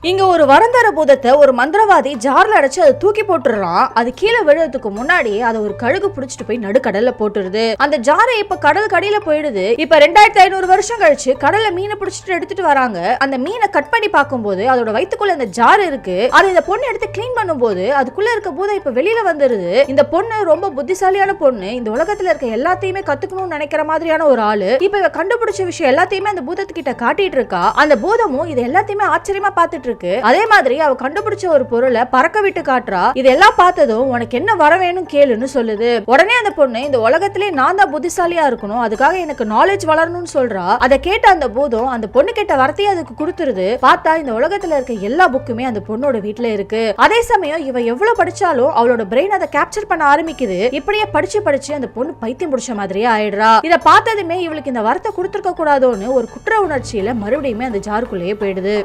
இங்க ஒரு வரந்தர பூதத்தை ஒரு மந்திரவாதி ஜார்ல அடைச்சு அதை தூக்கி போட்டுறான். அது கீழே விழுறதுக்கு முன்னாடி அதை ஒரு கழுகு புடிச்சிட்டு போய் நடுக்கடல்ல போட்டுருது. அந்த ஜாரை இப்ப கடல் கடியில போயிடுது. இப்ப 2500 வருஷம் கழிச்சு கடல்ல மீனை பிடிச்சிட்டு எடுத்துட்டு வராங்க. அந்த மீனை கட் பண்ணி பார்க்கும்போது அதோட வயித்துக்குள்ள அந்த ஜார் இருக்கு. அது இந்த பொண்ணு எடுத்து கிளீன் பண்ணும்போது அதுக்குள்ள இருக்க பூதம் இப்ப வெளியில வந்துருது. இந்த பொண்ணு ரொம்ப புத்திசாலியான பொண்ணு. இந்த உலகத்துல இருக்க எல்லாத்தையுமே கத்துக்கணும்னு நினைக்கிற மாதிரியான ஒரு ஆளு. இப்ப இவ கண்டுபிடிச்ச விஷயம் எல்லாத்தையுமே அந்த பூதத்துக்கிட்ட காட்டிட்டு இருக்கா. அந்த பூதமும் இது எல்லாத்தையுமே ஆச்சரியமா பார்த்துட்டு இருக்கு. அதே மாதிரி அவ கண்டுபிடிச்ச ஒரு பொருளை பறக்க விட்டு காட்டுறா. இதெல்லாம் பார்த்ததும் உனக்கு என்ன வர வேணும் கேளுன்னு சொல்லுது. உடனே அந்த பொண்ணு இந்த உலகத்திலே நான் தான் புத்திசாலியா இருக்கணும், அதுக்காக எனக்கு நாலேஜ் வளரணும்னு சொல்றா. அதை கேட்ட அந்த பூதம் அந்த பொண்ணு கேட்ட வார்த்தையை அதுக்கு கொடுத்துருது. பார்த்தா இந்த உலகத்துல இருக்க எல்லா புக்குமே அந்த பொண்ணோட வீட்டுல இருக்கு. அதே சமயம் இவ எவ்வளவு படிச்சாலும் அவளோட பிரெயின் அதை கேப்சர் பண்ண ஆரம்பிக்குது. இப்படியே படிச்சு அந்த பொண்ணு பைத்தியம் பிடிச்ச மாதிரியே ஆயிடுறா. இதை பார்த்ததுமே இவளுக்கு இந்த வார்த்தை கொடுத்துருக்க கூடாதோன்னு ஒரு குற்ற உணர்ச்சியில மறுபடியுமே அந்த ஜாருக்குள்ளேயே போயிடுது.